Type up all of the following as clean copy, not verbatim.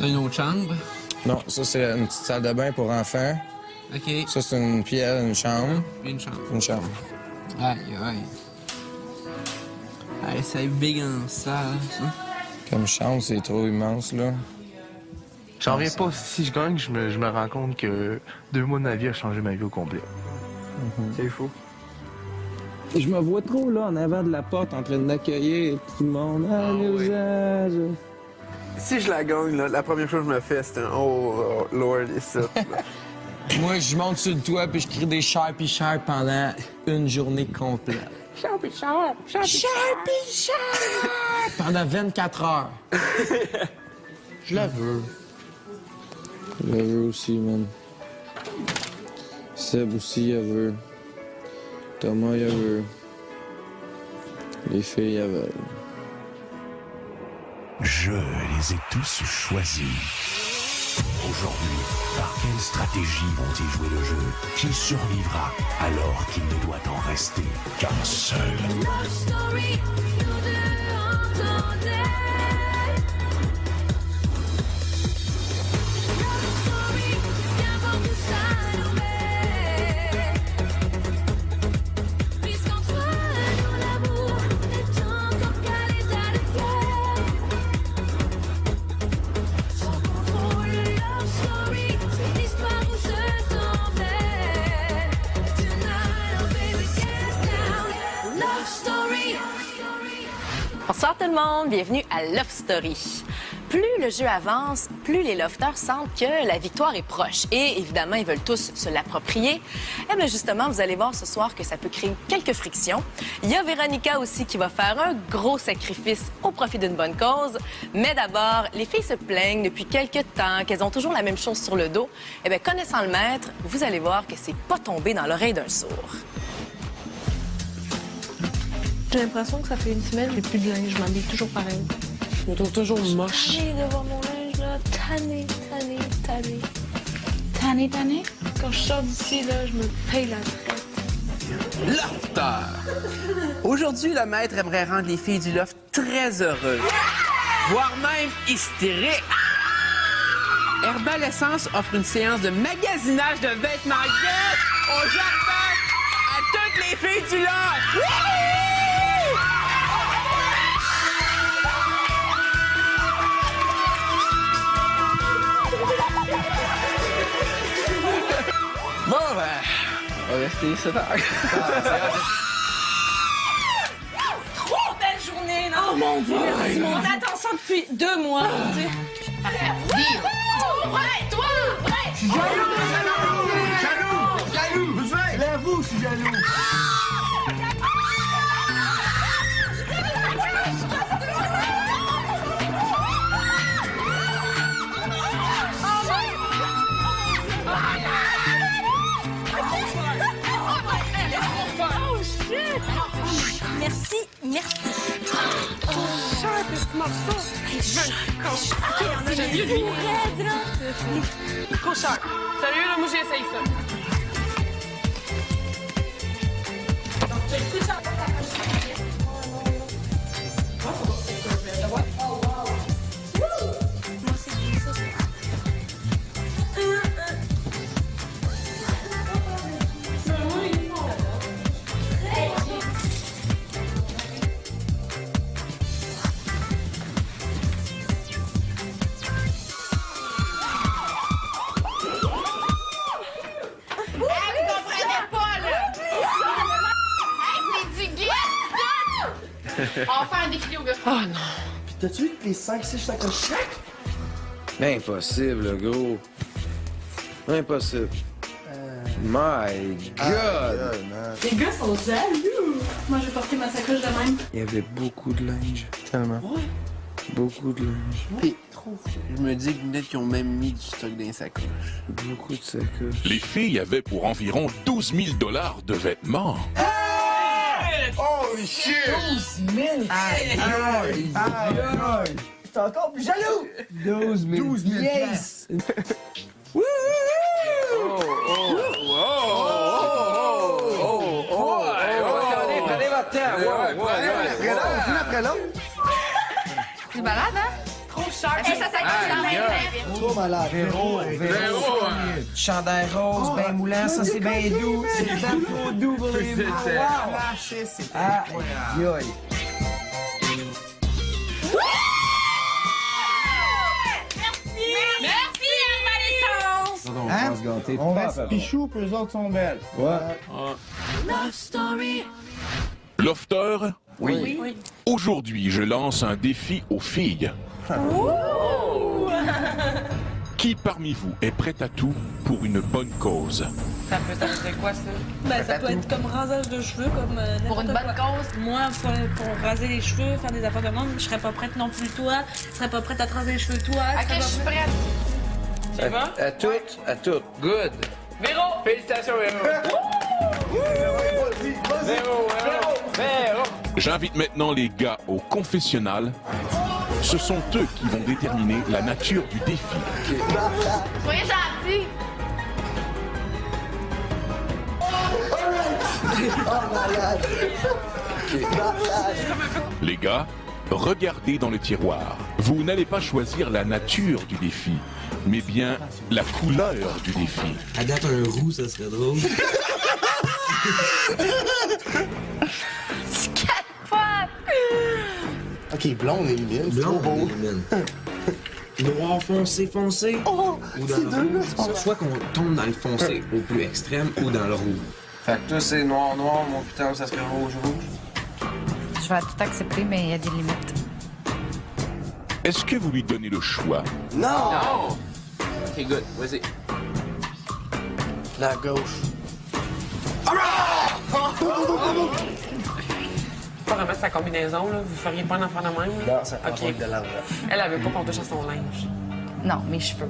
Une autre chambre. Non, ça, c'est une petite salle de bain pour enfants. OK. Ça, c'est une pièce, une chambre. Une chambre. Une chambre. Aïe, aïe. Aïe, c'est big en salle, ça. Comme chambre, c'est trop immense, là. J'en reviens pas. Si je gagne, je me rends compte que 2 mois de ma vie a changé ma vie au complet. C'est fou. Je me vois trop, là, en avant de la porte, en train d'accueillir tout le monde. Allez, usage. Si je la gagne, là, la première chose que je me fais, c'est un oh Lord et ça. Moi, je monte sur le toit puis je crie des Sharpie Sharp pendant une journée complète. Sharpie Sharp! Sharpie Sharp! Pendant 24 heures. Je la veux. Je la veux aussi, man. Seb aussi, elle veut. Thomas, il veut. Les filles, elles veulent. Je les ai tous choisis. Aujourd'hui, par quelle stratégie vont-ils jouer le jeu? Qui survivra alors qu'il ne doit en rester qu'un seul? Love story, nous deux entendez. Love story, viens voir tout ça nous met. Puisqu'entre nous l'amour est encore qu'à l'état de fièvre. Sans contrôle, love story, c'est l'histoire où je t'emmène. Tonight, oh baby, get down. Love story. Bonsoir tout le monde, bienvenue à Love Story. Plus le jeu avance, plus les lofters sentent que la victoire est proche. Et évidemment, ils veulent tous se l'approprier. Et bien justement, vous allez voir ce soir que ça peut créer quelques frictions. Il y a Véronica aussi qui va faire un gros sacrifice au profit d'une bonne cause. Mais d'abord, les filles se plaignent depuis quelques temps qu'elles ont toujours la même chose sur le dos. Eh bien, connaissant le maître, vous allez voir que c'est pas tombé dans l'oreille d'un sourd. J'ai l'impression que ça fait une semaine, j'ai plus de linge, je m'habille toujours pareil. Je me trouve toujours moche. Tannée de voir mon linge, là. Tannée. Tanné? Quand je sors d'ici, là, je me paye la traite. Lofter! Aujourd'hui, le maître aimerait rendre les filles du loft très heureuses, voire même hystériques. Herbal Essence offre une séance de magasinage de vêtements gueules au Japon à toutes les filles du loft! Wouhou! Bon, ben, on va rester ici. Trop belle journée, non? Oh mon Dieu! On attend ça depuis 2 mois. Tu sais. Ouais, toi! Ouais! Jaloux! Lève-vous, je suis jaloux! Merci. Trop cher. Sérieux, là, moi, j'essaye ça. On va faire un défilé au gars. Ah non! Pis t'as-tu vu que les 5-6 sacoches chaque? Impossible, gros. Impossible. My God! Les gars sont jaloux. Moi, j'ai porté ma sacoche de même. Il y avait beaucoup de linge. Tellement. Ouais. Beaucoup de linge. Puis, je me dis que peut-être qu'ils ont même mis du stock dans les sacoches. Beaucoup de sacoches. Les filles avaient pour environ 12 000 $ de vêtements. Holy shit! 12 000! Aïe! T'es encore plus jaloux! 12 000! Yes! Wouh! Prenez votre temps! Après l'autre! C'est malade, hein? Trop Shark. Ça, ça, Trop malade. Véro. Chandail rose, ben moulant, ça c'est ben doux. C'est ben trop doux pour les mains. Wow. Aïe, aïe. Merci, Herbalessence! Hein? On reste pichou, puis eux autres sont belles. Ouais. Love Story. Lofter, aujourd'hui je lance un défi aux filles. Qui parmi vous est prêt à tout pour une bonne cause? Ça serait quoi, ça? Ben, ça peut être comme rasage de cheveux, comme Pour une bonne cause. Moi, pour raser les cheveux, faire des affaires de monde, je serais pas prête non plus, toi. Je serais pas prête à te raser les cheveux, toi. OK, je suis prête. Tu vas? À toutes. Good. Véro! Félicitations, Véro. Véro. J'invite maintenant les gars au confessionnal. Ce sont eux qui vont déterminer la nature du défi. Soyez gentils. Les gars, regardez dans le tiroir. Vous n'allez pas choisir la nature du défi, mais bien la couleur du défi. À date, un roux, ça serait drôle. Ok, blonde et mine, c'est trop beau. Noir foncé. Oh, Ou dans le rouge. Soit qu'on tombe dans le foncé au plus extrême ou dans le rouge. Fait que toi, c'est noir, mon putain, ça serait rouge. Je vais tout accepter, mais il y a des limites. Est-ce que vous lui donnez le choix? Non. OK, good. Vas-y. La gauche. Pas remettre sa combinaison, là. Vous feriez pas un enfant de même? Non, ça prend OK. pas de l'argent. Elle veut pas qu'on touche à son linge. Non, mes cheveux.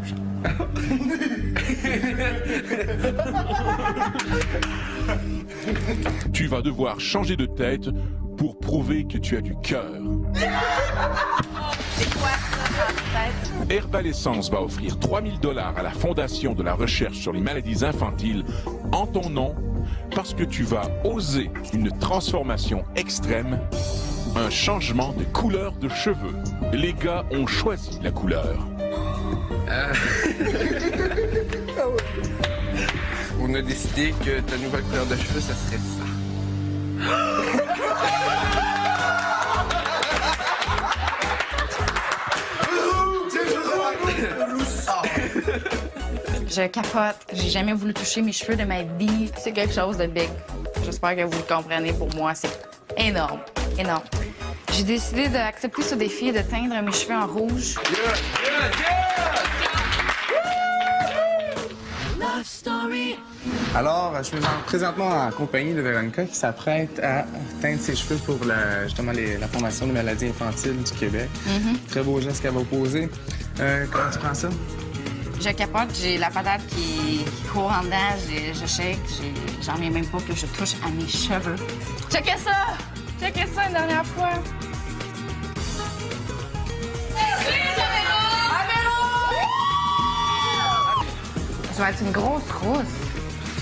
Tu vas devoir changer de tête pour prouver que tu as du cœur. C'est quoi ça, tête? Herbalessence va offrir 3000 $ à la Fondation de la recherche sur les maladies infantiles en ton nom parce que tu vas oser une transformation extrême, un changement de couleur de cheveux. Les gars ont choisi la couleur. On a décidé que ta nouvelle couleur de cheveux, ça serait ça. Je capote. J'ai jamais voulu toucher mes cheveux de ma vie. C'est quelque chose de big. J'espère que vous le comprenez. Pour moi, c'est énorme. Énorme. J'ai décidé d'accepter ce défi et de teindre mes cheveux en rouge. Love Story. Alors, je suis présentement en compagnie de Véronica qui s'apprête à teindre ses cheveux pour justement la Fondation des maladies infantiles du Québec. Très beau geste qu'elle va poser. Comment tu prends ça? Je capote. J'ai la patate qui court en dedans. Je shake. J'en reviens même pas que je touche à mes cheveux. Checkez ça! Checkez ça une dernière fois. Ça va être une grosse rousse.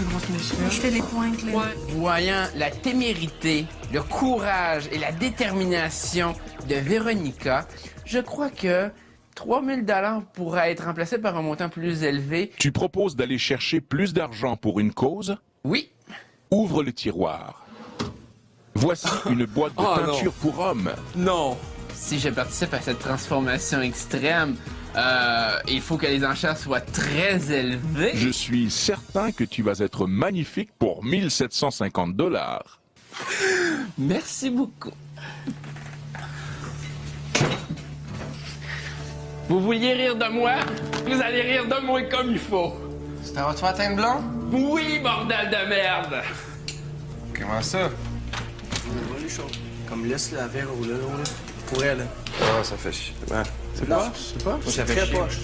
Une grosse mes cheveux. Je fais les pointes, là. Voyant la témérité, le courage et la détermination de Véronica, je crois que 3000 $ pourrait être remplacé par un montant plus élevé. Tu proposes d'aller chercher plus d'argent pour une cause? Oui. Ouvre le tiroir. Voici une boîte de peinture pour hommes. Non. Si je participe à cette transformation extrême, il faut que les enchères soient très élevées. Je suis certain que tu vas être magnifique pour 1750 $. Merci beaucoup. Vous vouliez rire de moi? Vous allez rire de moi comme il faut. Ça va te faire teindre blond? Oui, bordel de merde! Comment ça? Comme laisse la verre au là. Pour elle. Ah, ça fait chier. Ouais. C'est poche? C'est poche? Ça fait Très chier. poche.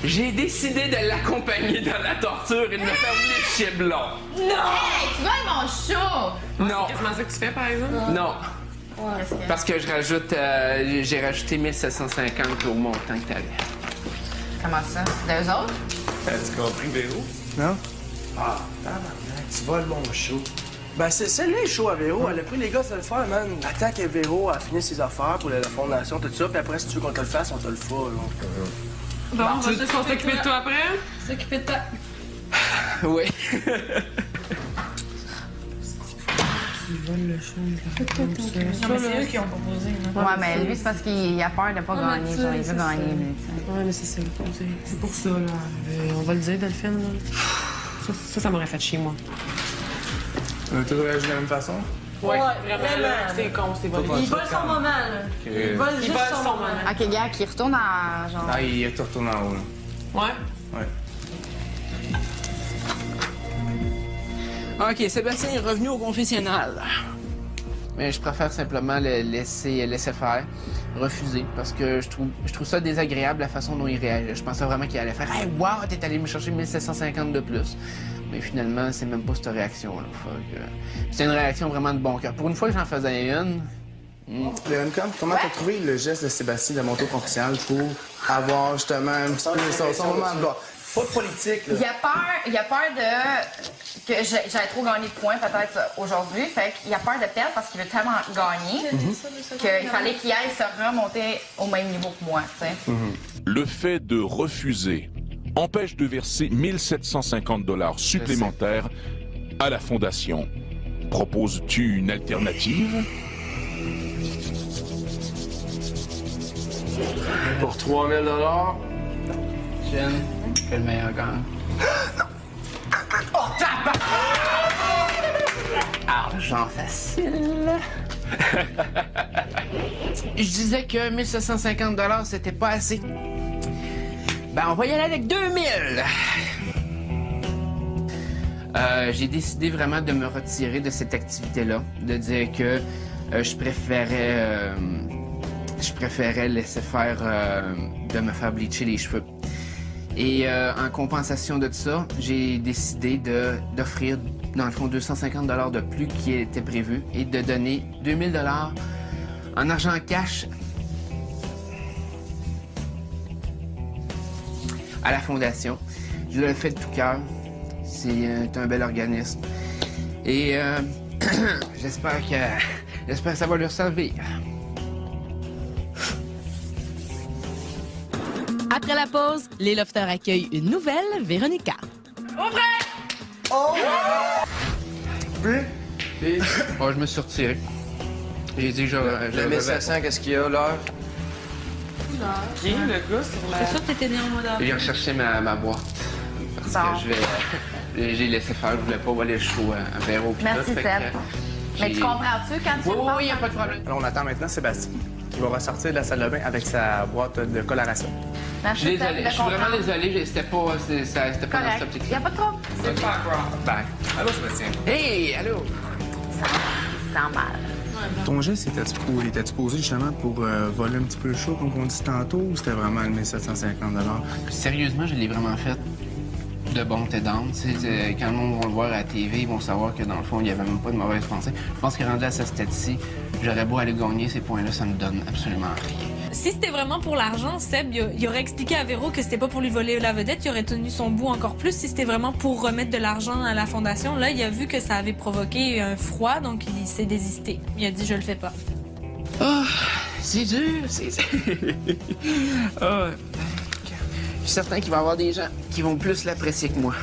J'ai décidé de l'accompagner dans la torture et de me faire venir chez Blond. Hey, tu voles mon show! Non, Qu'est-ce que tu fais, par exemple? non. Parce que j'ai rajouté 1750 au montant que t'avais. Comment ça? D'eux autres? As-tu compris, Véro? Non? Ah, tabarnak, tu voles mon show. Ben, c'est là le show à Véro. Elle a pris les gars de le faire, man. Attaque à Véro, à finir ses affaires pour la fondation, tout ça. Puis après, si tu veux qu'on te le fasse, on te le fait, là. Bon, on va juste s'occuper de toi après? S'occuper de toi. Oui. Non, mais c'est eux qui ont proposé. là. Ouais, mais lui, c'est parce qu'il a peur de pas gagner. tu sais, Genre, il veut c'est gagner, ça. lui, tu sais. Ouais, mais c'est pour ça, là. On va le dire, Delphine, là. Ça m'aurait fait chier, moi. Tu réagis de la même façon? Ouais, vraiment, là. C'est con, c'est bon. Il vole son moment, là. Il vole juste son moment. Ok, gars, qui retourne à genre. Ah, il te retourne en haut, là. Ouais? Ouais. OK, Sébastien est revenu au confessionnal. Mais je préfère simplement le laisser faire, refuser, parce que je trouve ça désagréable la façon dont il réagit. Je pensais vraiment qu'il allait faire « Hey, wow, t'es allé me chercher 1750 de plus ». Mais finalement, c'est même pas cette réaction-là. C'est une réaction vraiment de bon cœur. Pour une fois que j'en faisais une... Véronica, comment t'as trouvé le geste de Sébastien de monter au confessionnal pour avoir justement un petit peu son moment de gloire? Pas de politique, là. Il a peur de que j'aille trop gagné de points peut-être aujourd'hui. Fait qu'il a peur de perdre parce qu'il veut tellement gagner qu'il fallait qu'il aille se remonter au même niveau que moi, tu sais. Le fait de refuser empêche de verser 1750 $ supplémentaires à la fondation. Proposes-tu une alternative? Pour 3000 $. Jen, que le meilleur gagne. Oh, tabac! Argent facile. Je disais que 1750 $, c'était pas assez. Ben, on va y aller avec 2000. J'ai décidé vraiment de me retirer de cette activité-là, de dire que je préférais laisser faire, de me faire bleacher les cheveux. Et en compensation de ça, j'ai décidé d'offrir, dans le fond, 250 $ de plus qui était prévu et de donner 2000 $ en argent cash à la fondation. Je le fais de tout cœur. C'est un bel organisme. Et j'espère que ça va leur servir. Après la pause, les lofters accueillent une nouvelle Véronica. Oh, je me suis retiré. J'ai dit que Le 1700, qu'est-ce qu'il y a, l'heure? Qui, le gars, c'est la... C'est sûr que t'étais né en mois d'avril. J'ai recherché ma boîte. Parce que j'ai laissé faire, je voulais pas voler le show à Véro. Pis Merci, tout, fait Seb. que Mais tu comprends-tu quand tu Oui, penses il n'y a pas de problème. Alors, on attend maintenant Sébastien, qui va ressortir de la salle de bain avec sa boîte de coloration. Je Merci, suis Seb, désolé, de je suis vraiment comprendre. désolé, c'était pas dans cette Correct. optique. Il n'y a pas de trouble. C'est pas grave. Bye. Allô, Sébastien. Hey, allô? Sans mal. Ton geste, était-tu posé justement pour voler un petit peu le show, comme on dit tantôt, ou c'était vraiment le 1750 $? Sérieusement, je l'ai vraiment fait de bonté d'âme. Tu sais, quand le monde va le voir à la TV, ils vont savoir que dans le fond, il n'y avait même pas de mauvaise pensée. Je pense que rendu à ce stade-ci, j'aurais beau aller gagner ces points-là, ça me donne absolument rien. Si c'était vraiment pour l'argent, Seb, il aurait expliqué à Véro que c'était pas pour lui voler la vedette, il aurait tenu son bout encore plus. Si c'était vraiment pour remettre de l'argent à la fondation, là, il a vu que ça avait provoqué un froid, donc il s'est désisté. Il a dit « je le fais pas ». Ah, c'est dur, c'est... Ah, je suis certain qu'il va y avoir des gens qui vont plus l'apprécier que moi.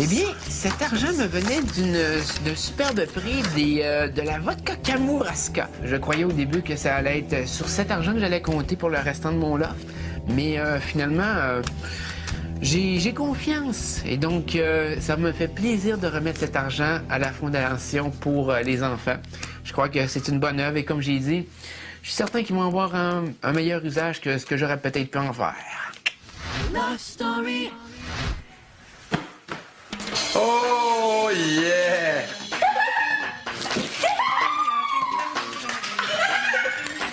Eh bien, cet argent me venait d'un superbe prix de la vodka Kamouraska. Je croyais au début que ça allait être sur cet argent que j'allais compter pour le restant de mon loft. Mais finalement, j'ai confiance. Et donc, ça me fait plaisir de remettre cet argent à la Fondation pour les enfants. Je crois que c'est une bonne œuvre. Et comme j'ai dit, je suis certain qu'ils vont avoir un meilleur usage que ce que j'aurais peut-être pu en faire. Love Story. Oh, yeah!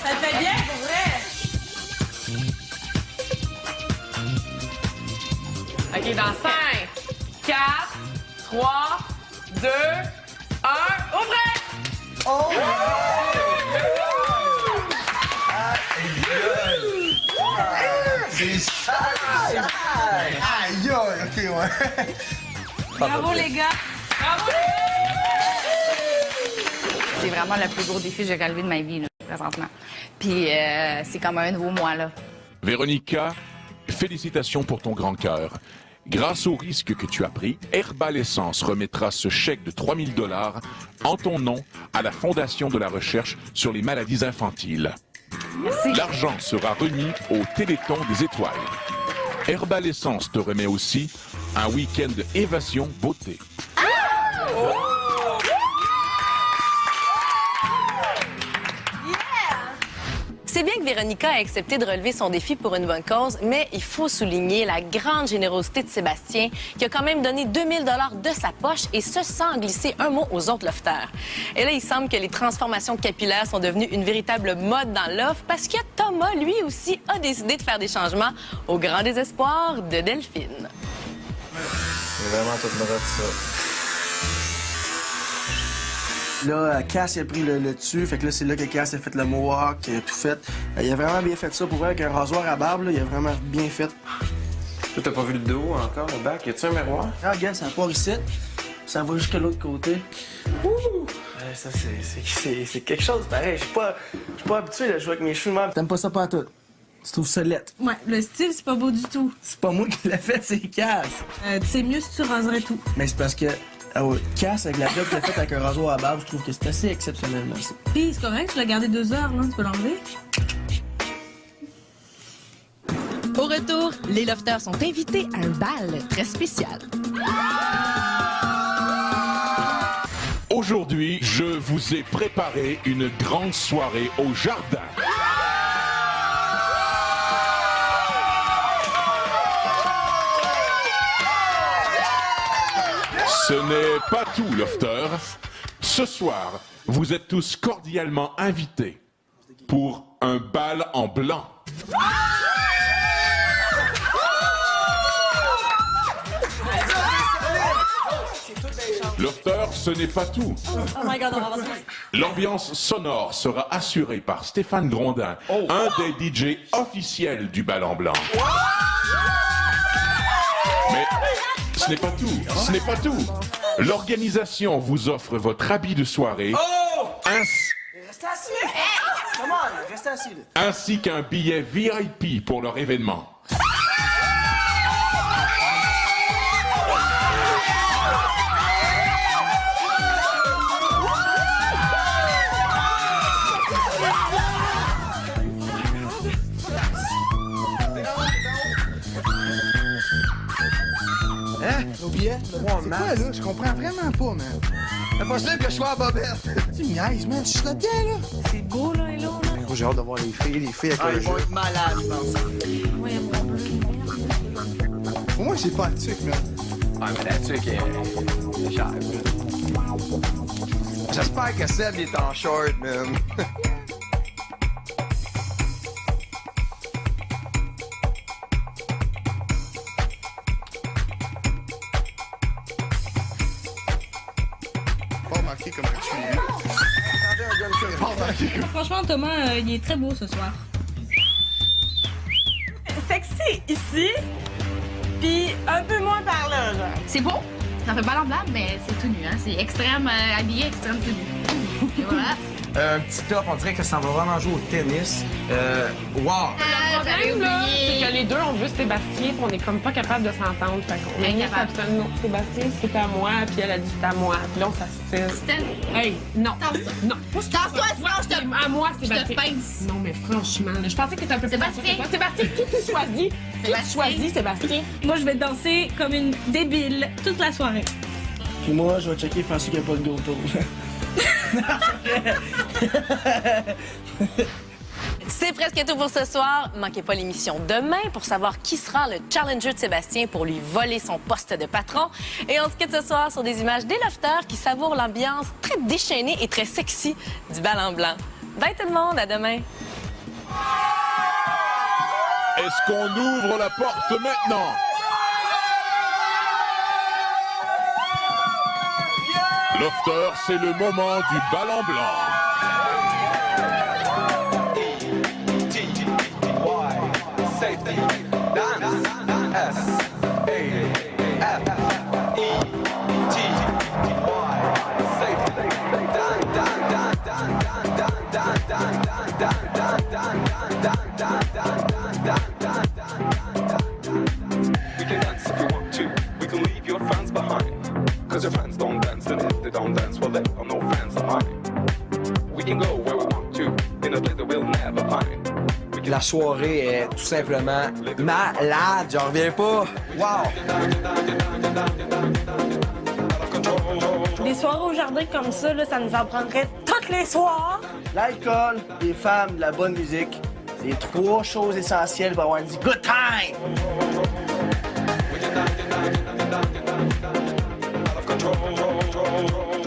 Ça te fait bien, pour vrai? OK, dans 5, 4, 3, 2, 1, ouvrez! Oh! C'est ça! Aïe, OK, ouais. Bravo, les gars! Bravo, C'est vraiment le plus gros défi que j'ai relevé de ma vie, là, présentement. Puis c'est comme un nouveau moi, là. Véronica, félicitations pour ton grand cœur. Grâce au risque que tu as pris, Herbal Essence remettra ce chèque de 3 000 $ en ton nom à la Fondation de la recherche sur les maladies infantiles. Merci. L'argent sera remis au Téléthon des étoiles. Herbal Essence te remet aussi un week-end évasion beauté. C'est bien que Véronica a accepté de relever son défi pour une bonne cause, mais il faut souligner la grande générosité de Sébastien, qui a quand même donné 2 000 $ de sa poche, et ce, sans glisser un mot aux autres lofters. Et là, il semble que les transformations capillaires sont devenues une véritable mode dans l'offre, parce que Thomas, lui aussi, a décidé de faire des changements au grand désespoir de Delphine. C'est vraiment tout droit, ça. Là, Cass, il a pris le dessus. Fait que là, c'est là que Cass a fait le mohawk, il a tout fait. Il a vraiment bien fait ça pour vrai, avec un rasoir à barbe, là, il a vraiment bien fait. Toi, t'as pas vu le dos encore, le bac? Y a-tu un miroir? Ah, regarde, ça part ici. Ça va jusqu'à l'autre côté. Ouh! Ça, c'est quelque chose pareil. Je suis pas habitué à jouer avec mes cheveux de même. T'aimes pas ça pas tout? Tu trouves ça laid? Ouais, le style, c'est pas beau du tout. C'est pas moi qui l'ai fait, c'est Cass. C'est mieux si tu raserais tout. Mais c'est parce que Cass, avec la job qu'il a faite avec un rasoir à barbe, je trouve que c'est assez exceptionnel, merci. Puis, c'est correct, tu l'as gardé 2 heures, là. Tu peux l'enlever. Au retour, les lofters sont invités à un bal très spécial. Aujourd'hui, je vous ai préparé une grande soirée au jardin. Ce n'est pas tout, lofter. Ce soir, vous êtes tous cordialement invités pour un bal en blanc. Lofter, ce n'est pas tout. Oh my God, on va voir. L'ambiance sonore sera assurée par Stéphane Grondin, un des DJ officiels du bal en blanc. Mais ce n'est pas tout, ce n'est pas tout. L'organisation vous offre votre habit de soirée, Restez assis! Come on, restez assis. ainsi qu'un billet VIP pour leur événement. Hein? Nos billets? C'est quoi, là? Je comprends vraiment pas, man. C'est possible que je sois à bobette. Tu me niaises, man. Je suis là-dedans, là. C'est beau, là, et là. J'ai hâte de voir les filles avec le jeu. Ils vont être malades, je pense. Pour moi, j'ai pas de tuque, man. Ah, mais la tuque est chère. J'espère que Seb est en short, man. Pas remarqué comment tu es. Franchement, Thomas, il est très beau ce soir. Sexy ici, puis un peu moins par là, genre. C'est beau. Ça fait ballon blanc, mais c'est tout nu, hein. C'est extrême habillé, extrême tout nu. Et voilà. Un petit top, on dirait que ça va vraiment jouer au tennis. Wow! J'avais problème, là, c'est oublié. que les deux, on veut Sébastien, puis on est comme pas capable de s'entendre. Fait qu'on a mis Incapable. ça, non, Sébastien, c'est à moi, puis elle a dit c'est à moi. Puis là, on s'assiste. C'était- Hey, non. Tasse-toi. Non. Tasse-toi, sinon je te... À moi, Je te Sébastien. pince. Non, mais franchement, là, je pensais que t'étais un peu plus Sébastien. fort que toi. Sébastien, qui tu choisis? Qui tu Sébastien. choisis, Sébastien? Moi, je vais danser comme une débile toute la soirée. Puis moi, je vais checker faire sûr qu'il n'y a pas de dos autour. C'est presque tout pour ce soir. Manquez pas l'émission demain pour savoir qui sera le challenger de Sébastien pour lui voler son poste de patron. Et on se quitte ce soir sur des images des lofters qui savourent l'ambiance très déchaînée et très sexy du bal en blanc. Bye tout le monde, à demain. Est-ce qu'on ouvre la porte maintenant? Lofter, c'est le moment du bal en blanc. Safety, dance, S, A, F, E, La soirée est tout simplement malade, j'en reviens pas. Wow! Des soirées au jardin comme ça, là, ça nous en prendrait tous les soirs. L'alcool, les femmes, la bonne musique, c'est les 3 choses essentielles pour avoir une good time.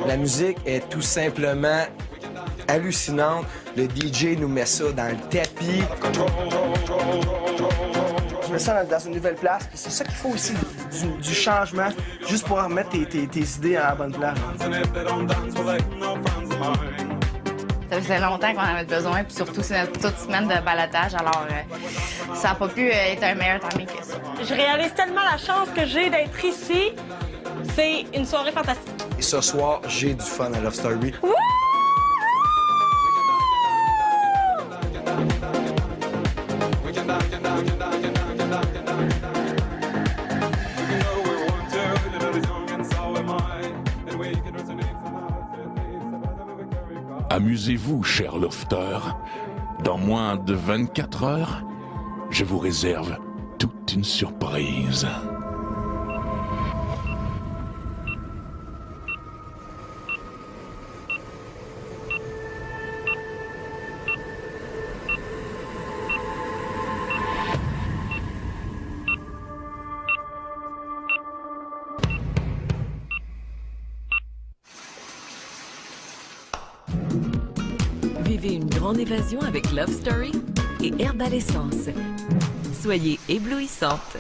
La musique est tout simplement hallucinante. Le DJ nous met ça dans le tapis. Je mets ça dans une nouvelle place, puis c'est ça qu'il faut aussi, du changement, juste pour remettre tes idées à la bonne place. Ça faisait longtemps qu'on en avait besoin, puis surtout, c'est notre toute semaine de baladage, alors ça n'a pas pu être un meilleur timing que ça. Je réalise tellement la chance que j'ai d'être ici. C'est une soirée fantastique. Et ce soir, j'ai du fun à Love Story. Wouh! Amusez-vous, chers lofters. Dans moins de 24 heures, je vous réserve toute une surprise. Vivez une grande évasion avec Love Story et Herbal Essence. Soyez éblouissantes.